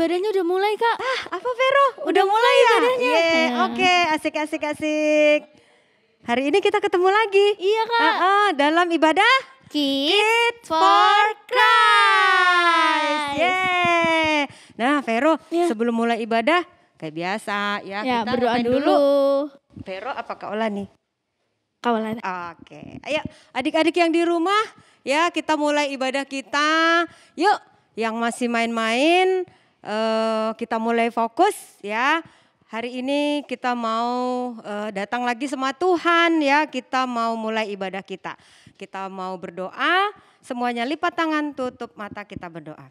Ibadahnya udah mulai, Kak. Apa Vero? Udah mulai ya? ibadahnya. Oke, asik. Hari ini kita ketemu lagi. Iya, Kak. Dalam ibadah Kids for Christ. Yeay. Nah Vero, Ya. sebelum mulai ibadah kayak biasa ya, Ya, kita berdoa ngapain dulu. Vero, apa Kak Ola nih? Kawalan. Oke, ayo adik-adik yang di rumah ya, kita mulai ibadah kita. Yuk, yang masih main-main kita mulai fokus ya. Hari ini kita mau datang lagi sama Tuhan ya, kita mau mulai ibadah kita. Kita mau berdoa, semuanya lipat tangan, tutup mata, kita berdoa.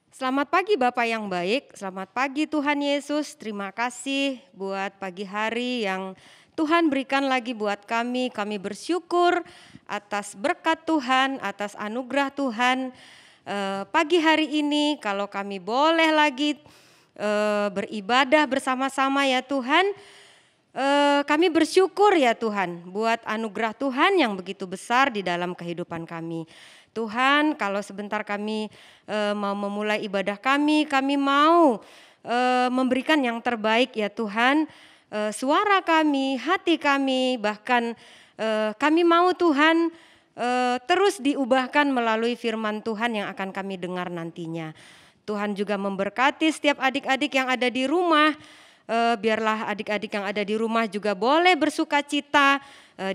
Selamat pagi Bapak yang baik, selamat pagi Tuhan Yesus, terima kasih buat pagi hari yang Tuhan berikan lagi buat kami bersyukur atas berkat Tuhan, atas anugerah Tuhan. Pagi hari ini kalau kami boleh lagi beribadah bersama-sama ya Tuhan, kami bersyukur ya Tuhan buat anugerah Tuhan yang begitu besar di dalam kehidupan kami. Tuhan, kalau sebentar kami mau memulai ibadah kami mau memberikan yang terbaik ya Tuhan. Suara kami, hati kami, bahkan kami mau Tuhan terus diubahkan melalui firman Tuhan yang akan kami dengar nantinya. Tuhan juga memberkati setiap adik-adik yang ada di rumah. Biarlah adik-adik yang ada di rumah juga boleh bersuka cita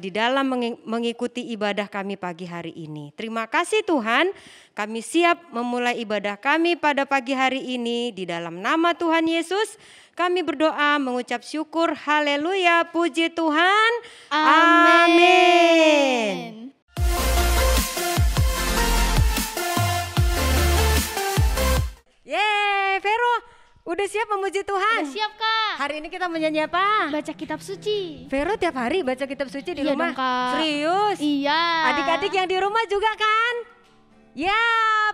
di dalam mengikuti ibadah kami pagi hari ini. Terima kasih Tuhan, kami siap memulai ibadah kami pada pagi hari ini. Di dalam nama Tuhan Yesus kami berdoa mengucap syukur, haleluya, puji Tuhan, amin. Yeay, Vero, udah siap memuji Tuhan? Udah siap, Kak. Hari ini kita menyanyi apa? Baca kitab suci. Vero tiap hari baca kitab suci di Iya rumah? dong, Kak. Serius? Iya. Adik-adik yang di rumah juga kan? Ya,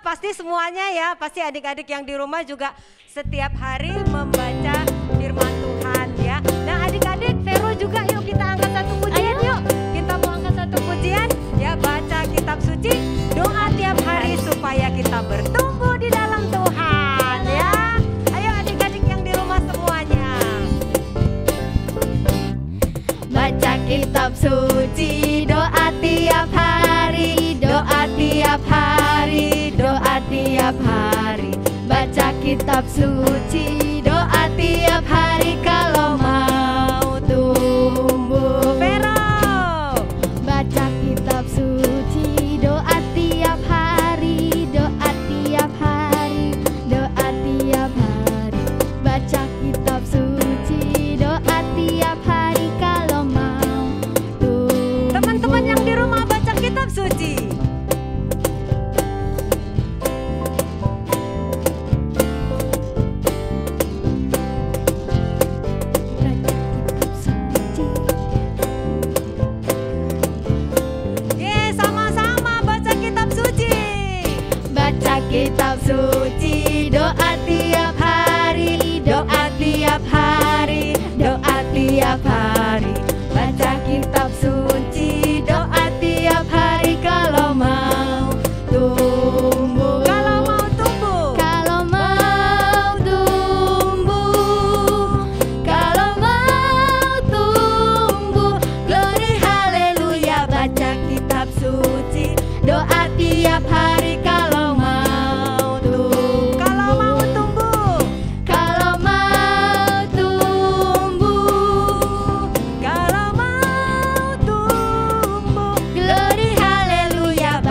pasti semuanya ya. Pasti adik-adik yang di rumah juga setiap hari membaca firman Tuhan ya. Nah adik-adik, Vero juga yuk kita angkat satu pujian. Yuk. Kita mau angkat satu pujian ya, baca kitab suci, doa tiap hari supaya kita bertumbuh di dalam Tuhan ya. Ayo adik-adik yang di rumah semuanya. Baca kitab suci, doa tiap hari, doa tiap hari, doa tiap hari. Baca kitab suci, doa tiap hari kalau mau tumbuh. Vero. Baca kitab suci, doa tiap hari, doa tiap hari, doa tiap hari. Baca kitab suci, doa tiap hari kalau mau tumbuh. Teman-teman yang di rumah baca kitab suci. Ye, sama-sama baca kitab suci. Baca kitab suci, doa tiap hari, doa tiap hari, doa tiap hari. Baca kitab suci, doa tiap hari kalau mau tumbuh. Kalau mau tumbuh. Kalau mau tumbuh, kalau mau tumbuh, glory haleluya. Baca kitab suci, doa tiap hari kalau mau tumbuh. Kalau mau tumbuh. Kalau mau tumbuh, Kalau mau tumbuh. glory haleluya.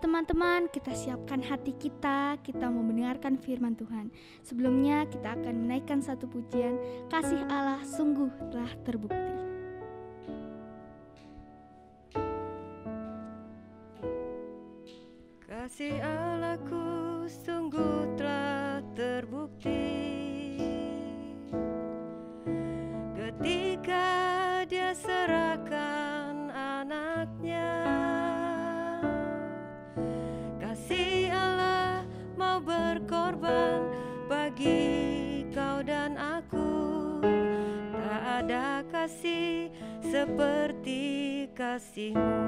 teman-teman, kita siapkan hati kita mau mendengarkan firman Tuhan. Sebelumnya kita akan menaikkan satu pujian, kasih Allah sungguh telah terbukti. Kasih Allahku sungguh telah terbukti ketika Dia serahkan anaknya. Kasih Allah mau berkorban bagi kau dan aku. Tak ada kasih seperti kasih-Mu.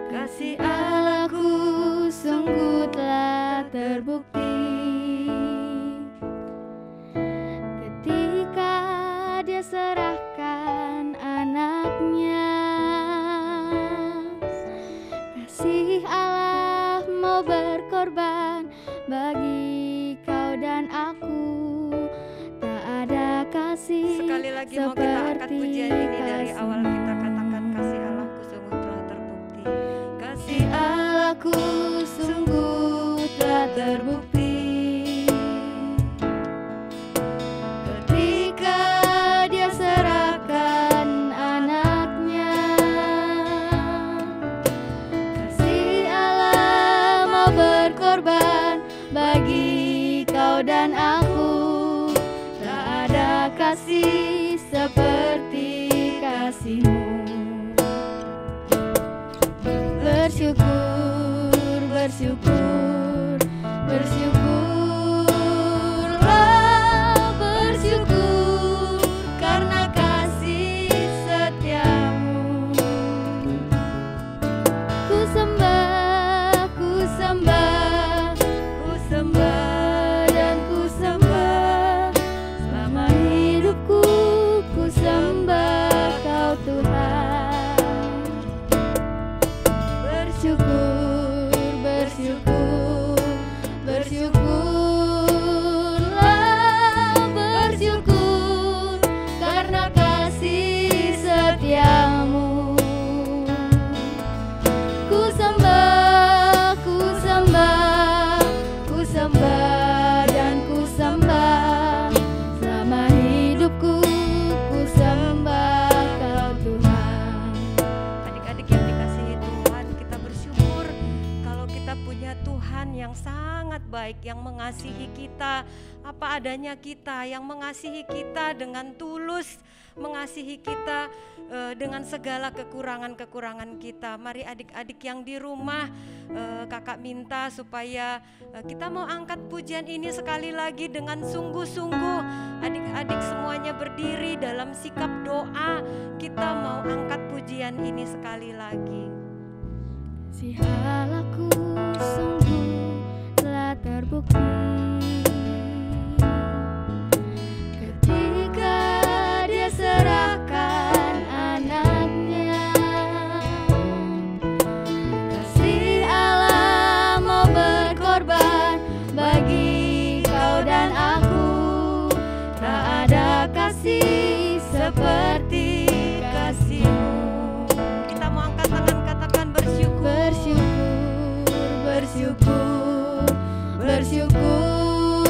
Kasih Allahku sungguh telah terbukti ketika Dia serahkan anaknya. Kasih Allah mau berkorban bagi kau dan aku. Tak ada kasih Sekali lagi mau kita angkat pujian ini dari awal, kita katakan kasih Allahku sungguh telah terbukti. Kasih Allahku sungguh telah terbukti ketika Dia serahkan anaknya. Kasih Allah mau berkorban bagi kau dan aku. Tak ada kasih seperti kasih-Mu. Bersyukur, bersyukur, bersyukurlah, bersyukur karena kasih setia-Mu. Ku sembah, ku sembah, ku sembah dan ku sembah. Selama hidupku ku sembah Kau Tuhan. Bersyukur, bersyukur, bersyukurlah, bersyukur karena kasih setia-Mu. Ku sembah, ku sembah, ku sembah dan ku sembah. Selama hidupku ku sembah Kau Tuhan. adik-adik yang dikasihi Tuhan, kita bersyukur kalau kita punya Tuhan yang sangat baik, yang mengasihi kita apa adanya kita, yang mengasihi kita dengan tulus, mengasihi kita dengan segala kekurangan-kekurangan kita. Mari adik-adik yang di rumah, kakak minta supaya kita mau angkat pujian ini sekali lagi dengan sungguh-sungguh. Adik-adik semuanya berdiri dalam sikap doa, kita mau angkat pujian ini sekali lagi. Si Allahku sungguh telah terbukti ketika Dia serahkan anaknya. Kasih Allah mau berkorban bagi kau dan aku. Tak ada kasih seperti kasih-Mu. Kita mau angkat tangan, katakan bersyukur. Bersyukur, bersyukur, bersyukur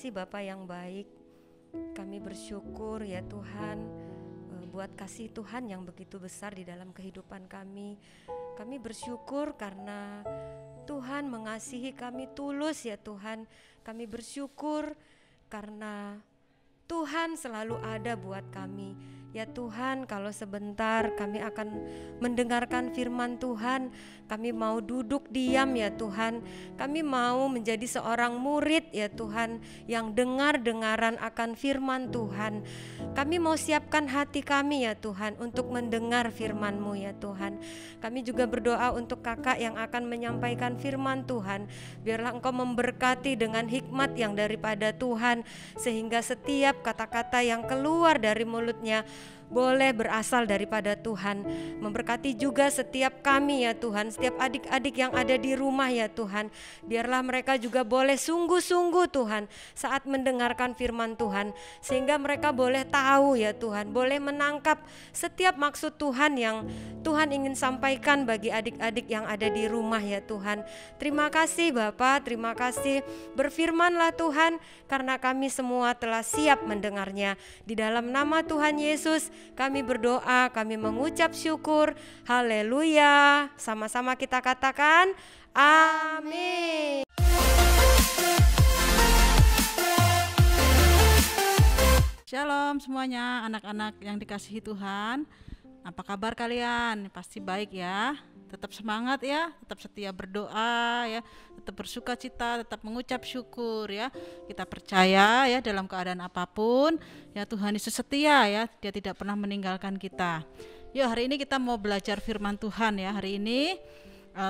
kasih Bapa yang baik. Kami bersyukur ya Tuhan buat kasih Tuhan yang begitu besar di dalam kehidupan kami. Kami bersyukur karena Tuhan mengasihi kami tulus ya Tuhan. Kami bersyukur karena Tuhan selalu ada buat kami. Ya Tuhan, kalau sebentar kami akan mendengarkan firman Tuhan, kami mau duduk diam ya Tuhan. Kami mau menjadi seorang murid ya Tuhan, yang dengar-dengaran akan firman Tuhan. Kami mau siapkan hati kami ya Tuhan untuk mendengar firman-Mu ya Tuhan. Kami juga berdoa untuk kakak yang akan menyampaikan firman Tuhan. Biarlah Engkau memberkati dengan hikmat yang daripada Tuhan, sehingga setiap kata-kata yang keluar dari mulutnya boleh berasal daripada Tuhan. Memberkati juga setiap kami ya Tuhan, setiap adik-adik yang ada di rumah ya Tuhan. Biarlah mereka juga boleh sungguh-sungguh Tuhan saat mendengarkan firman Tuhan, sehingga mereka boleh tahu ya Tuhan, boleh menangkap setiap maksud Tuhan yang Tuhan ingin sampaikan bagi adik-adik yang ada di rumah ya Tuhan. Terima kasih Bapa, terima kasih. Berfirmanlah Tuhan, karena kami semua telah siap mendengarnya. Di dalam nama Tuhan Yesus kami berdoa, kami mengucap syukur. Haleluya. Sama-sama kita katakan amin. Shalom semuanya, anak-anak yang dikasihi Tuhan. Apa kabar kalian? Pasti baik ya. Tetap semangat ya, tetap setia berdoa ya, tetap bersuka cita, tetap mengucap syukur ya. Kita percaya ya, dalam keadaan apapun ya Tuhan Yesus setia ya, Dia tidak pernah meninggalkan kita. Yuk, hari ini kita mau belajar firman Tuhan ya. Hari ini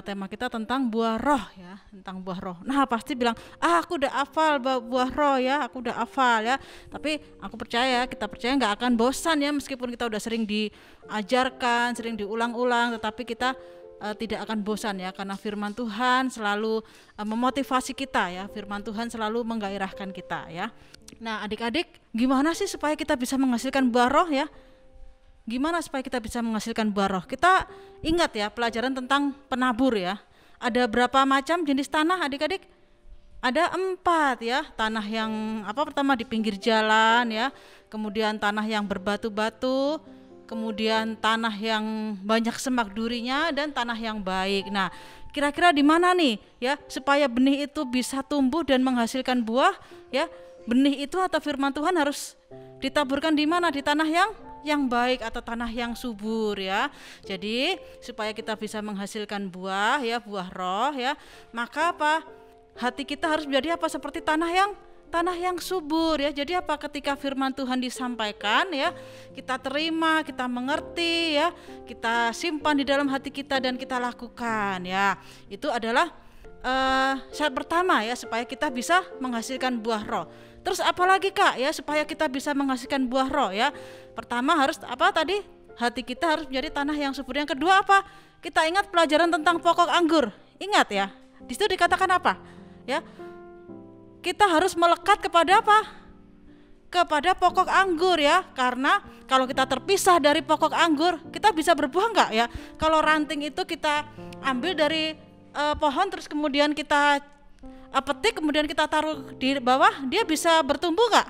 tema kita tentang buah roh ya, tentang buah roh. Nah, pasti bilang, aku udah hafal buah roh ya, aku udah hafal ya. Tapi aku percaya, kita percaya nggak akan bosan ya, meskipun kita udah sering diajarkan, sering diulang-ulang, tetapi kita tidak akan bosan ya, karena firman Tuhan selalu memotivasi kita ya, firman Tuhan selalu menggairahkan kita ya. Nah, adik-adik, gimana sih supaya kita bisa menghasilkan buah roh ya? Gimana supaya kita bisa menghasilkan buah roh? Kita ingat ya pelajaran tentang penabur ya. Ada berapa macam jenis tanah adik-adik? Ada 4 ya. Tanah yang pertama di pinggir jalan ya, kemudian tanah yang berbatu-batu, kemudian tanah yang banyak semak durinya, dan tanah yang baik. Nah, kira-kira di mana nih ya supaya benih itu bisa tumbuh dan menghasilkan buah ya? Benih itu atau firman Tuhan harus ditaburkan di mana? Di tanah yang baik atau tanah yang subur ya. Jadi supaya kita bisa menghasilkan buah ya, buah roh ya, maka apa? Hati kita harus menjadi apa? Seperti tanah yang subur ya. Jadi apa? Ketika firman Tuhan disampaikan ya, kita terima, kita mengerti ya, kita simpan di dalam hati kita dan kita lakukan ya. Itu adalah syarat pertama ya, supaya kita bisa menghasilkan buah roh. Terus apalagi Kak ya supaya kita bisa menghasilkan buah roh ya? Pertama harus apa tadi? Hati kita harus menjadi tanah yang subur. Yang kedua apa? Kita ingat pelajaran tentang pokok anggur. Ingat ya. Di situ dikatakan apa? Ya. Kita harus melekat kepada apa? Kepada pokok anggur ya. Karena kalau kita terpisah dari pokok anggur, kita bisa berbuah enggak ya? Kalau ranting itu kita ambil dari pohon terus kemudian kita petik, kemudian kita taruh di bawah, dia bisa bertumbuh nggak?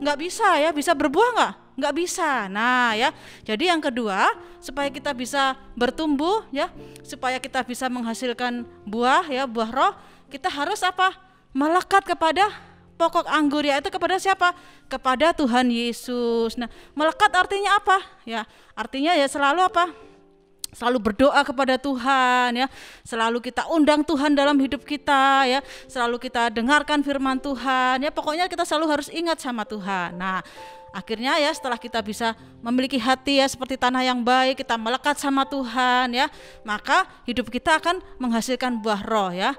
Nggak bisa ya. Bisa berbuah nggak? Nggak bisa. Nah ya, jadi yang kedua, supaya kita bisa bertumbuh ya, supaya kita bisa menghasilkan buah ya, buah roh, kita harus apa? Melekat kepada pokok anggur, yaitu kepada siapa? Kepada Tuhan Yesus. Nah, melekat artinya apa? Ya, artinya ya selalu apa? Selalu berdoa kepada Tuhan ya, selalu kita undang Tuhan dalam hidup kita ya, selalu kita dengarkan firman Tuhan ya, pokoknya kita selalu harus ingat sama Tuhan. Nah, akhirnya ya setelah kita bisa memiliki hati ya seperti tanah yang baik, kita melekat sama Tuhan ya, maka hidup kita akan menghasilkan buah roh ya.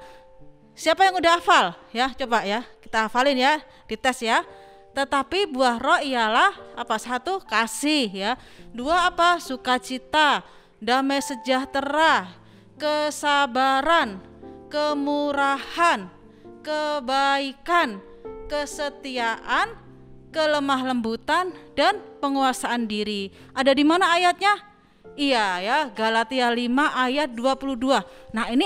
Siapa yang udah hafal ya? Coba ya, kita hafalin ya, dites ya. Tetapi buah roh ialah apa? 1, kasih ya. 2, apa? Sukacita, damai sejahtera, kesabaran, kemurahan, kebaikan, kesetiaan, kelemah lembutan, dan penguasaan diri. Ada di mana ayatnya? Iya ya, Galatia 5 ayat 22. Nah, ini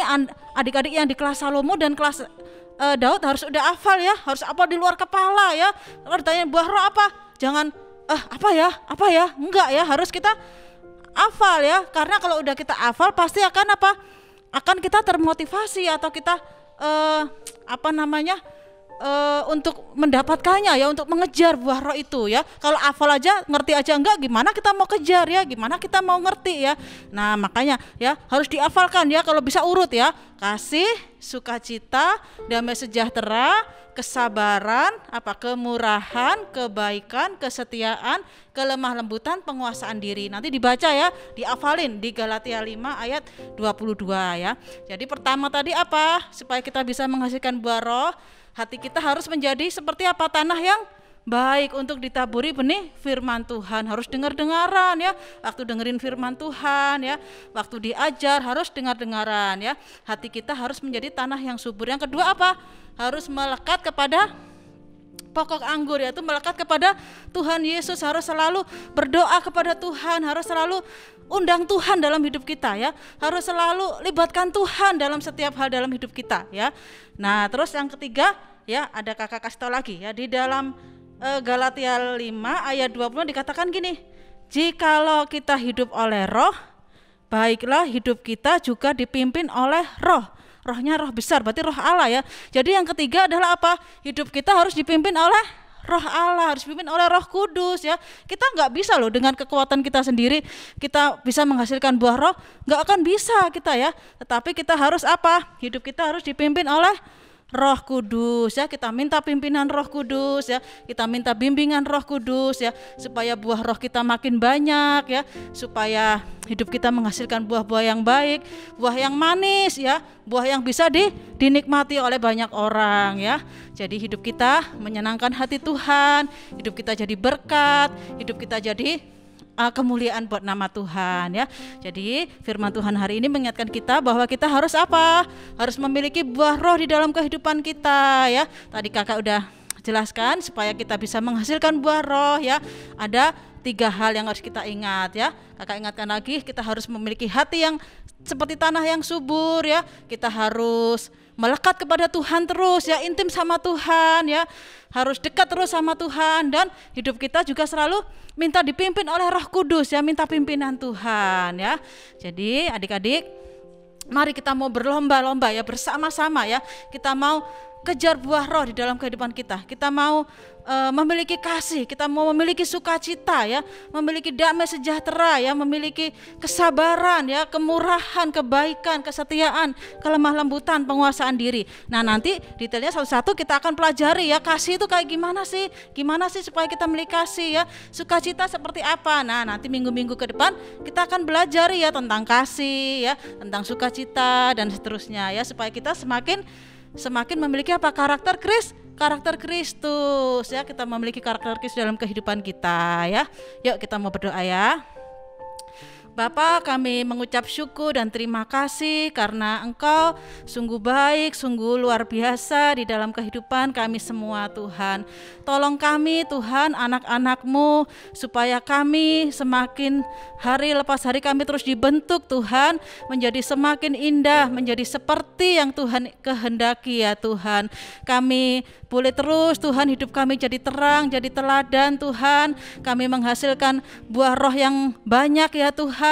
adik-adik yang di kelas Salomo dan kelas Daud harus udah hafal ya, harus apa di luar kepala ya. Kalau ditanya buah roh apa, jangan apa ya, enggak ya, harus kita hafal ya. Karena kalau udah kita hafal pasti akan apa? Akan kita termotivasi atau kita untuk mendapatkannya ya, untuk mengejar buah roh itu ya. Kalau hafal aja, ngerti aja enggak, gimana kita mau kejar ya, gimana kita mau ngerti ya. Nah makanya ya harus dihafalkan ya, kalau bisa urut ya. Kasih, sukacita, damai sejahtera, kesabaran, kemurahan, kebaikan, kesetiaan, kelemah lembutan, penguasaan diri. Nanti dibaca ya, dihafalin di Galatia 5 ayat 22 ya. Jadi pertama tadi apa? Supaya kita bisa menghasilkan buah roh, hati kita harus menjadi seperti apa? Tanah yang baik untuk ditaburi benih firman Tuhan. Harus dengar-dengaran ya, waktu dengerin firman Tuhan ya, waktu diajar harus dengar-dengaran ya. Hati kita harus menjadi tanah yang subur. Yang kedua apa? Harus melekat kepada pokok anggur, yaitu melekat kepada Tuhan Yesus. Harus selalu berdoa kepada Tuhan, harus selalu undang Tuhan dalam hidup kita ya, harus selalu libatkan Tuhan dalam setiap hal dalam hidup kita ya. Nah terus yang ketiga ya, ada kakak kasih tahu lagi ya, di dalam Galatia 5 ayat 20 dikatakan gini, jikalau kita hidup oleh roh, baiklah hidup kita juga dipimpin oleh roh. Rohnya roh besar, berarti roh Allah ya. Jadi yang ketiga adalah apa? Hidup kita harus dipimpin oleh roh Allah, harus dipimpin oleh Roh Kudus ya. Kita nggak bisa loh dengan kekuatan kita sendiri kita bisa menghasilkan buah roh, nggak akan bisa kita ya. Tetapi kita harus apa? Hidup kita harus dipimpin oleh Roh Kudus ya. Kita minta pimpinan Roh Kudus ya, kita minta bimbingan Roh Kudus ya, supaya buah roh kita makin banyak ya, supaya hidup kita menghasilkan buah-buah yang baik, buah yang manis ya, buah yang bisa dinikmati oleh banyak orang ya. Jadi hidup kita menyenangkan hati Tuhan, hidup kita jadi berkat, hidup kita jadi kemuliaan buat nama Tuhan ya. Jadi firman Tuhan hari ini mengingatkan kita bahwa kita harus apa? Harus memiliki buah roh di dalam kehidupan kita ya. Tadi kakak udah jelaskan supaya kita bisa menghasilkan buah roh ya. Ada 3 hal yang harus kita ingat ya. Kakak ingatkan lagi, kita harus memiliki hati yang seperti tanah yang subur ya. Kita harus melekat kepada Tuhan terus ya, intim sama Tuhan ya, harus dekat terus sama Tuhan, dan hidup kita juga selalu minta dipimpin oleh Roh Kudus ya, minta pimpinan Tuhan ya. Jadi adik-adik, mari kita mau berlomba-lomba ya, bersama-sama ya, kita mau kejar buah roh di dalam kehidupan kita. Kita mau memiliki kasih, kita mau memiliki sukacita ya, memiliki damai sejahtera ya, memiliki kesabaran ya, kemurahan, kebaikan, kesetiaan, kelemah lembutan, penguasaan diri. Nah nanti detailnya satu-satu kita akan pelajari ya, kasih itu kayak gimana sih supaya kita memiliki kasih ya, sukacita seperti apa. Nah nanti minggu-minggu ke depan kita akan belajar ya tentang kasih ya, tentang sukacita dan seterusnya ya, supaya kita semakin memiliki apa? Karakter Kristus ya, kita memiliki karakter Kristus dalam kehidupan kita ya. Yuk kita mau berdoa ya. Bapa, kami mengucap syukur dan terima kasih karena Engkau sungguh baik, sungguh luar biasa di dalam kehidupan kami semua Tuhan. Tolong kami Tuhan, anak-anak-Mu, supaya kami semakin hari lepas hari kami terus dibentuk Tuhan, menjadi semakin indah, menjadi seperti yang Tuhan kehendaki ya Tuhan. Kami boleh terus Tuhan, hidup kami jadi terang, jadi teladan Tuhan. Kami menghasilkan buah roh yang banyak ya Tuhan.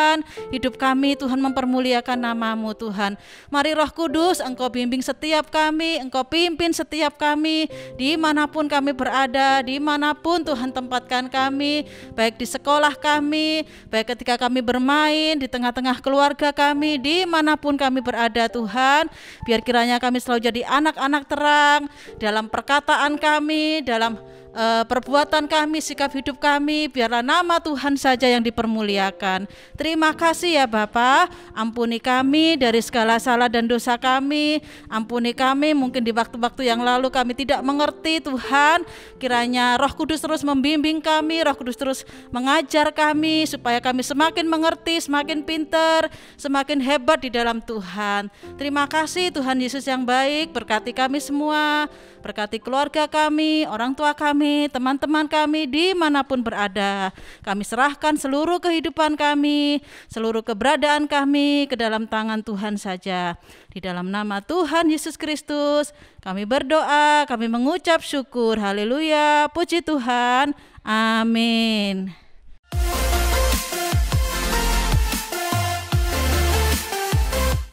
Hidup kami Tuhan mempermuliakan nama-Mu Tuhan. Mari Roh Kudus, Engkau bimbing setiap kami, Engkau pimpin setiap kami, dimanapun kami berada, dimanapun Tuhan tempatkan kami, baik di sekolah kami, baik ketika kami bermain, di tengah-tengah keluarga kami, dimanapun kami berada Tuhan. Biar kiranya kami selalu jadi anak-anak terang dalam perkataan kami, dalam perbuatan kami, sikap hidup kami, biarlah nama Tuhan saja yang dipermuliakan. Terima kasih ya Bapa, ampuni kami dari segala salah dan dosa kami, ampuni kami mungkin di waktu-waktu yang lalu kami tidak mengerti Tuhan. Kiranya Roh Kudus terus membimbing kami, Roh Kudus terus mengajar kami supaya kami semakin mengerti, semakin pintar, semakin hebat di dalam Tuhan. Terima kasih Tuhan Yesus yang baik, berkati kami semua, berkati keluarga kami, orang tua kami, kami, teman-teman kami dimanapun berada. Kami serahkan seluruh kehidupan kami, seluruh keberadaan kami ke dalam tangan Tuhan saja. Di dalam nama Tuhan Yesus Kristus, kami berdoa, kami mengucap syukur. Haleluya, puji Tuhan. Amin.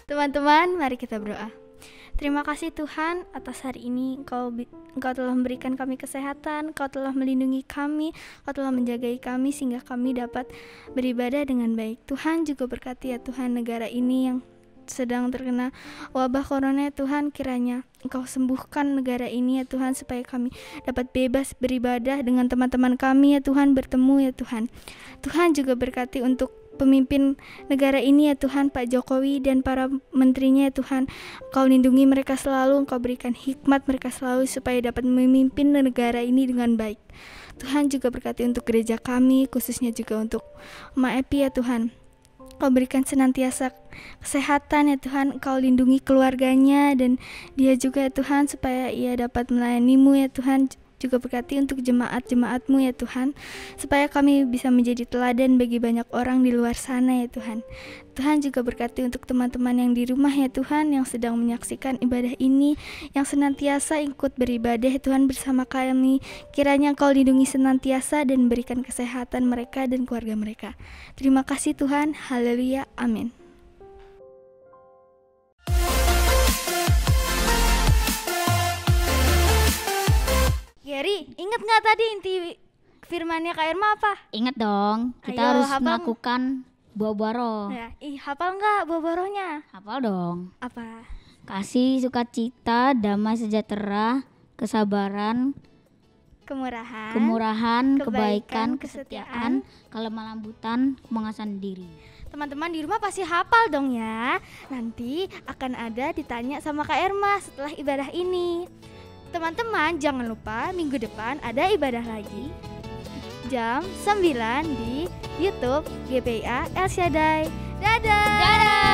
Teman-teman, mari kita berdoa. Terima kasih Tuhan atas hari ini Engkau telah memberikan kami kesehatan, Engkau telah melindungi kami, Engkau telah menjagai kami sehingga kami dapat beribadah dengan baik. Tuhan juga berkati ya Tuhan negara ini yang sedang terkena wabah corona ya Tuhan, kiranya Engkau sembuhkan negara ini ya Tuhan supaya kami dapat bebas beribadah dengan teman-teman kami ya Tuhan, bertemu ya Tuhan. Tuhan juga berkati untuk pemimpin negara ini ya Tuhan, Pak Jokowi dan para menterinya ya Tuhan. Engkau lindungi mereka selalu, Engkau berikan hikmat mereka selalu supaya dapat memimpin negara ini dengan baik. Tuhan juga berkati untuk gereja kami, khususnya juga untuk Ma Epi ya Tuhan. Engkau berikan senantiasa kesehatan ya Tuhan, Engkau lindungi keluarganya dan dia juga ya Tuhan supaya ia dapat melayani-Mu ya Tuhan. Juga berkati untuk jemaat-jemaat-Mu ya Tuhan, supaya kami bisa menjadi teladan bagi banyak orang di luar sana ya Tuhan. Tuhan juga berkati untuk teman-teman yang di rumah ya Tuhan, yang sedang menyaksikan ibadah ini, yang senantiasa ikut beribadah ya Tuhan bersama kami. Kiranya Engkau lindungi senantiasa dan berikan kesehatan mereka dan keluarga mereka. Terima kasih Tuhan, haleluya, amin. Gary, ingat nggak tadi inti firmannya Kak Irma apa? Ingat dong, kita Ayo, harus hafal. melakukan buah roh. Ya, hafal nggak buah rohnya? Hafal dong. Apa? Kasih, sukacita, damai sejahtera, kesabaran, Kemurahan, kebaikan, kesetiaan, kelemah lembutan, pengasahan diri. Teman-teman di rumah pasti hafal dong ya. Nanti akan ada ditanya sama Kak Irma setelah ibadah ini. Teman-teman jangan lupa minggu depan ada ibadah lagi jam 9 di YouTube GPIA El Shaddai. Dadah!